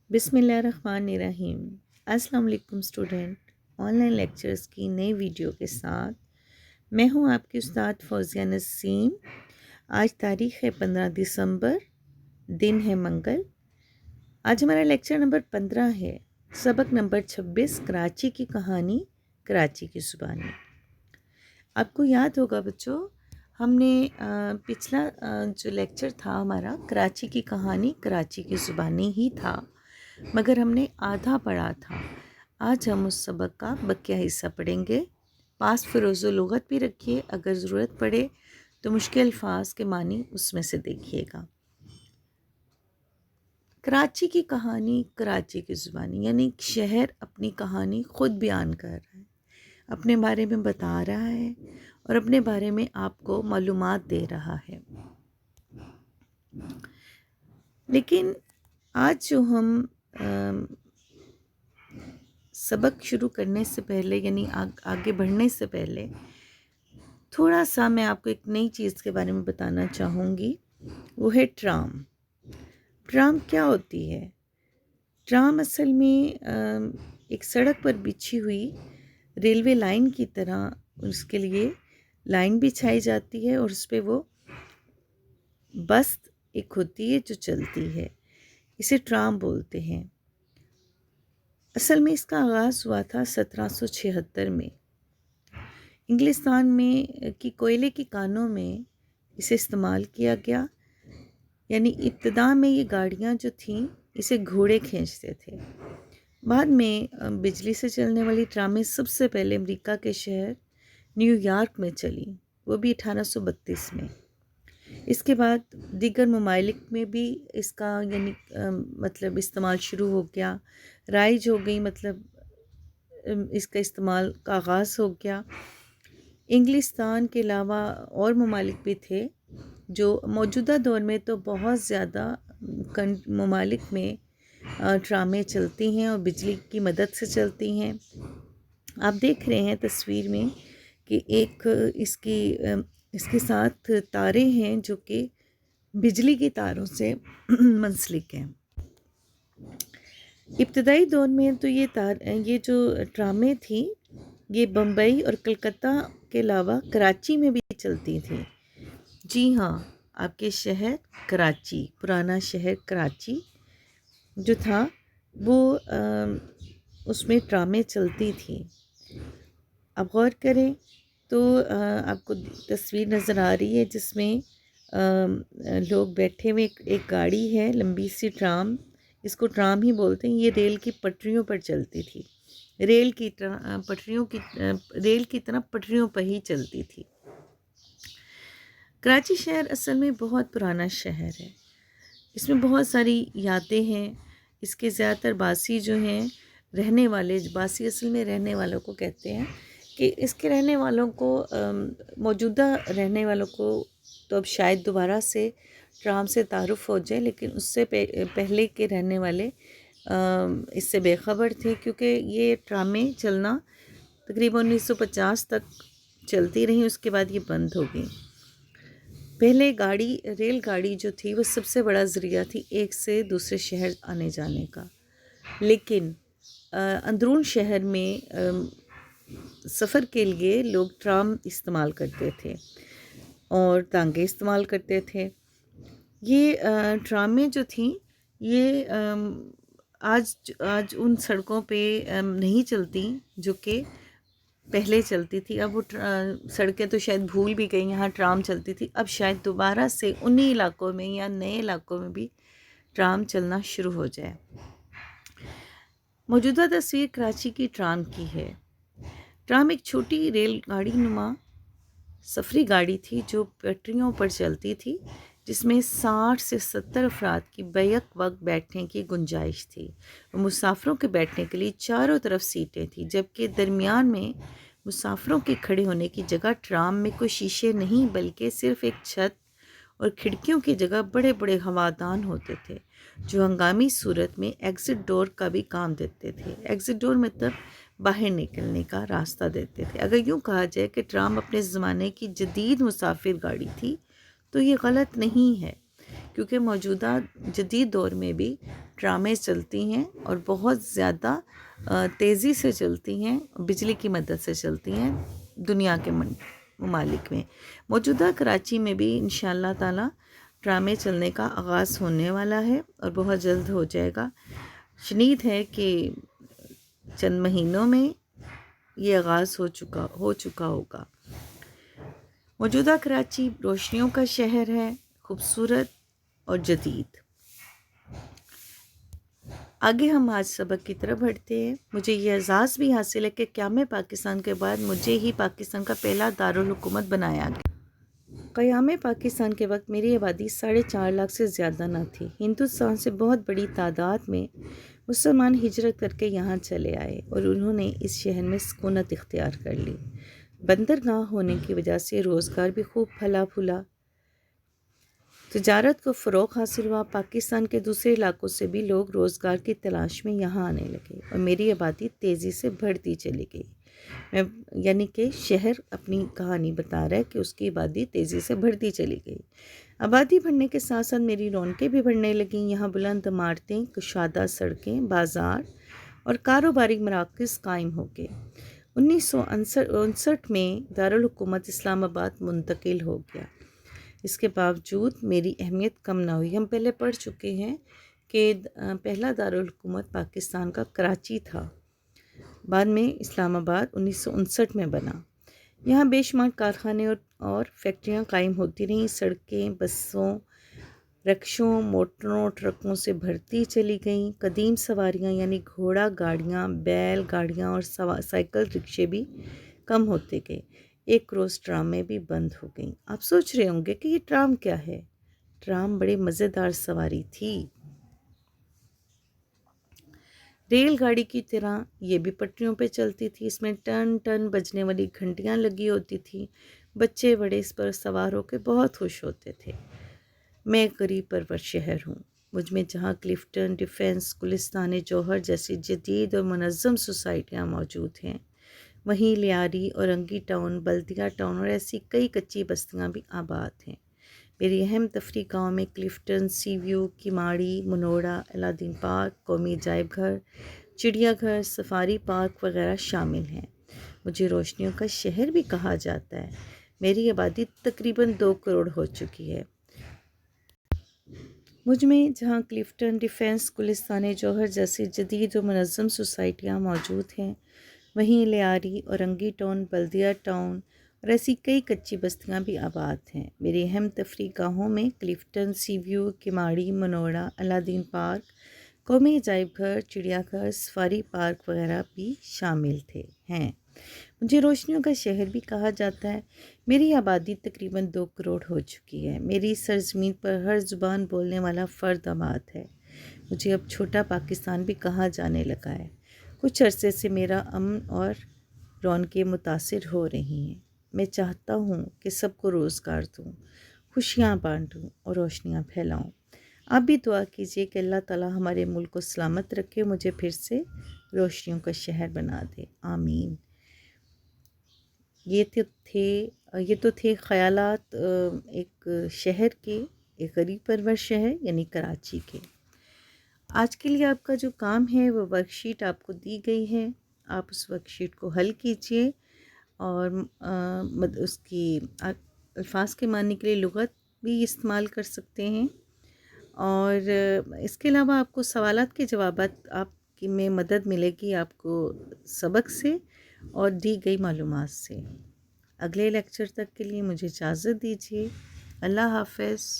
بسم اللہ الرحمن الرحیم۔ السلام علیکم اسٹوڈنٹ، آن لائن لیکچرز کی نئی ویڈیو کے ساتھ میں ہوں آپ کی استاد فوزیہ نسیم۔ آج تاریخ ہے 15 دسمبر، دن ہے منگل۔ آج ہمارا لیکچر نمبر 15 ہے، سبق نمبر 26، کراچی کی کہانی، کراچی کی زبانی۔ آپ کو یاد ہوگا بچوں، ہم نے پچھلا جو لیکچر تھا ہمارا کراچی کی کہانی کراچی کی زبانی ہی تھا، مگر ہم نے آدھا پڑھا تھا۔ آج ہم اس سبق کا بقیہ حصہ پڑھیں گے۔ پاس فروز و لغت بھی رکھیے، اگر ضرورت پڑے تو مشکل الفاظ کے معنی اس میں سے دیکھیے گا۔ کراچی کی کہانی کراچی کی زبانی، یعنی شہر اپنی کہانی خود بیان کر رہا ہے، اپنے بارے میں بتا رہا ہے اور اپنے بارے میں آپ کو معلومات دے رہا ہے۔ لیکن آج جو ہم سبق شروع کرنے سے پہلے، یعنی آگے بڑھنے سے پہلے، تھوڑا سا میں آپ کو ایک نئی چیز کے بارے میں بتانا چاہوں گی، وہ ہے ٹرام۔ ٹرام کیا ہوتی ہے؟ ٹرام اصل میں ایک سڑک پر بچھی ہوئی ریلوے لائن کی طرح اس کے لیے لائن بچھائی جاتی ہے اور اس پہ وہ بس ایک ہوتی ہے جو چلتی ہے، اسے ٹرام بولتے ہیں۔ اصل میں اس کا آغاز ہوا تھا 1776 میں، انگلستان میں کی کوئلے کی کانوں میں اسے استعمال کیا گیا۔ یعنی ابتدا میں یہ گاڑیاں جو تھیں اسے گھوڑے کھینچتے تھے، بعد میں بجلی سے چلنے والی ٹرامیں سب سے پہلے امریکہ کے شہر نیو یارک میں چلیں، وہ بھی 1832 میں۔ اس کے بعد دیگر ممالک میں بھی اس کا یعنی مطلب استعمال شروع ہو گیا، رائج ہو گئی، مطلب اس کا استعمال کا آغاز ہو گیا۔ انگلستان کے علاوہ اور ممالک بھی تھے جو موجودہ دور میں تو بہت زیادہ ممالک میں ٹرامیں چلتی ہیں اور بجلی کی مدد سے چلتی ہیں۔ آپ دیکھ رہے ہیں تصویر میں کہ ایک اس کے ساتھ تارے ہیں جو کہ بجلی کی تاروں سے منسلک ہیں۔ ابتدائی دور میں تو یہ جو ٹرامیں تھیں یہ بمبئی اور کلکتہ کے علاوہ کراچی میں بھی چلتی تھیں۔ جی ہاں، آپ کے شہر کراچی، پرانا شہر کراچی جو تھا وہ اس میں ٹرامیں چلتی تھیں۔ اب غور کریں تو آپ کو تصویر نظر آ رہی ہے جس میں لوگ بیٹھے ہوئے، ایک گاڑی ہے لمبی سی ٹرام، اس کو ٹرام ہی بولتے ہیں، یہ ریل کی پٹریوں پر چلتی تھی، ریل کی طرح پٹریوں پر ہی چلتی تھی۔ کراچی شہر اصل میں بہت پرانا شہر ہے، اس میں بہت ساری یادیں ہیں۔ اس کے زیادہ تر باسی جو ہیں رہنے والے، باسی اصل میں رہنے والوں کو کہتے ہیں، کہ اس کے رہنے والوں کو موجودہ رہنے والوں کو تو اب شاید دوبارہ سے ٹرام سے تعارف ہو جائے، لیکن اس سے پہلے کے رہنے والے اس سے بے خبر تھے، کیونکہ یہ ٹرامیں چلنا تقریباً 1950 تک چلتی رہیں، اس کے بعد یہ بند ہو گئی۔ پہلے ریل گاڑی جو تھی وہ سب سے بڑا ذریعہ تھی ایک سے دوسرے شہر آنے جانے کا، لیکن اندرون شہر میں سفر کے لیے لوگ ٹرام استعمال کرتے تھے اور ٹانگے استعمال کرتے تھے۔ یہ ٹرامیں جو تھیں یہ آج ان سڑکوں پہ نہیں چلتی جو کہ پہلے چلتی تھی۔ اب وہ سڑکیں تو شاید بھول بھی گئی، یہاں ٹرام چلتی تھی، اب شاید دوبارہ سے انہی علاقوں میں یا نئے علاقوں میں بھی ٹرام چلنا شروع ہو جائے۔ موجودہ تصویر کراچی کی ٹرام کی ہے۔ ٹرام ایک چھوٹی ریل گاڑی نما سفری گاڑی تھی جو پٹریوں پر چلتی تھی، جس میں 60 سے 70 افراد کی بیک وقت بیٹھنے کی گنجائش تھی۔ مسافروں کے بیٹھنے کے لیے چاروں طرف سیٹیں تھیں، جبکہ درمیان میں مسافروں کے کھڑے ہونے کی جگہ ٹرام میں کوئی شیشے نہیں بلکہ صرف ایک چھت اور کھڑکیوں کی جگہ بڑے بڑے ہوادان ہوتے تھے، جو ہنگامی صورت میں ایگزٹ ڈور کا بھی کام دیتے تھے۔ ایگزٹ ڈور مطلب باہر نکلنے کا راستہ دیتے تھے۔ اگر یوں کہا جائے کہ ٹرام اپنے زمانے کی جدید مسافر گاڑی تھی تو یہ غلط نہیں ہے، کیونکہ موجودہ جدید دور میں بھی ڈرامے چلتی ہیں اور بہت زیادہ تیزی سے چلتی ہیں، بجلی کی مدد سے چلتی ہیں دنیا کے ممالک میں۔ موجودہ کراچی میں بھی انشاءاللہ تعالی ڈرامے چلنے کا آغاز ہونے والا ہے اور بہت جلد ہو جائے گا۔ شنید ہے کہ چند مہینوں میں یہ آغاز ہو چکا ہوگا۔ موجودہ کراچی روشنیوں کا شہر ہے، خوبصورت اور جدید۔ آگے ہم آج سبق کی طرف بڑھتے ہیں۔ مجھے یہ اعزاز بھی حاصل ہے کہ قیام پاکستان کے بعد مجھے ہی پاکستان کا پہلا دارالحکومت بنایا گیا۔ قیام پاکستان کے وقت میری آبادی 4.5 لاکھ سے زیادہ نہ تھی۔ ہندوستان سے بہت بڑی تعداد میں مسلمان ہجرت کر کے یہاں چلے آئے اور انہوں نے اس شہر میں سکونت اختیار کر لی۔ بندرگاہ ہونے کی وجہ سے روزگار بھی خوب پھلا پھولا، تجارت کو فروغ حاصل ہوا۔ پاکستان کے دوسرے علاقوں سے بھی لوگ روزگار کی تلاش میں یہاں آنے لگے اور میری آبادی تیزی سے بڑھتی چلی گئی۔ یعنی کہ شہر اپنی کہانی بتا رہا ہے کہ اس کی آبادی تیزی سے بڑھتی چلی گئی۔ آبادی بڑھنے کے ساتھ ساتھ میری رونقیں بھی بڑھنے لگیں۔ یہاں بلند عمارتیں، کشادہ سڑکیں، بازار اور کاروباری مراکز قائم ہو گئے۔ 1959 میں دارالحکومت اسلام آباد منتقل ہو گیا۔ اس کے باوجود میری اہمیت کم نہ ہوئی۔ ہم پہلے پڑھ چکے ہیں کہ پہلا دارالحکومت پاکستان کا کراچی تھا، بعد میں اسلام آباد 1959 میں بنا۔ یہاں بے شمار کارخانے اور فیکٹریاں قائم ہوتی رہیں۔ سڑکیں بسوں، رکشوں، موٹروں، ٹرکوں سے بھرتی چلی گئیں۔ قدیم سواریاں یعنی گھوڑا گاڑیاں، بیل گاڑیاں اور سائیکل رکشے بھی کم ہوتے گئے۔ ایک روز ٹرامیں بھی بند ہو گئیں۔ آپ سوچ رہے ہوں گے کہ یہ ٹرام کیا ہے؟ ٹرام بڑے مزیدار سواری تھی۔ ریل گاڑی کی طرح یہ بھی پٹریوں پہ چلتی تھی۔ اس میں ٹن ٹن بجنے والی گھنٹیاں لگی ہوتی تھیں۔ بچے بڑے اس پر سوار ہو کے بہت خوش ہوتے تھے۔ میں ایک غریب پرور شہر ہوں۔ مجھ میں جہاں کلفٹن، ڈیفنس، گلستان جوہر جیسی جدید اور منظم سوسائٹیاں موجود ہیں، وہیں لیاری، اورنگی ٹاؤن، بلدیہ ٹاؤن اور ایسی کئی کچی بستیاں بھی آباد ہیں۔ میری اہم تفریح گاؤں میں کلفٹن، سی ویو، کیماڑی، منوڑا، الادین پارک، قومی عجائب گھر، چڑیا گھر، سفاری پارک وغیرہ شامل ہیں۔ مجھے روشنیوں کا شہر بھی کہا جاتا ہے۔ میری آبادی تقریباً 2 کروڑ ہو چکی ہے۔ مجھ میں جہاں کلفٹن، ڈیفنس، گلستان جوہر جیسی جدید و منظم سوسائٹیاں موجود ہیں، وہیں لیاری، اورنگی ٹاؤن، بلدیہ ٹاؤن اور ایسی کئی کچی بستیاں بھی آباد ہیں۔ میری اہم تفریح گاہوں میں کلفٹن، سی ویو، کیماڑی، منوڑا، الادین پارک، قومی عجائب گھر، چڑیا گھر، سفاری پارک وغیرہ بھی شامل ہیں۔ مجھے روشنیوں کا شہر بھی کہا جاتا ہے۔ میری آبادی تقریباً 2 کروڑ ہو چکی ہے۔ میری سرزمین پر ہر زبان بولنے والا فرد آباد ہے۔ مجھے اب چھوٹا پاکستان بھی کہا جانے لگا ہے۔ کچھ عرصے سے میرا امن اور رونقیں متاثر ہو رہی ہیں۔ میں چاہتا ہوں کہ سب کو روزگار دوں، خوشیاں بانٹوں اور روشنیاں پھیلاؤں۔ آپ بھی دعا کیجیے کہ اللہ تعالیٰ ہمارے ملک کو سلامت رکھے، مجھے پھر سے روشنیوں کا شہر بنا دے، آمین۔ یہ تو تھے خیالات ایک شہر کے، ایک غریب پرور شہر یعنی کراچی کے۔ آج کے لیے آپ کا جو کام ہے وہ ورک شیٹ آپ کو دی گئی ہے۔ آپ اس ورک شیٹ کو حل کیجیے اور اس کی الفاظ کے معنی کے لیے لغت بھی استعمال کر سکتے ہیں، اور اس کے علاوہ آپ کو سوالات کے جوابات آپ کی میں مدد ملے گی آپ کو سبق سے اور دی گئی معلومات سے۔ اگلے لیکچر تک کے لیے مجھے اجازت دیجیے۔ اللہ حافظ۔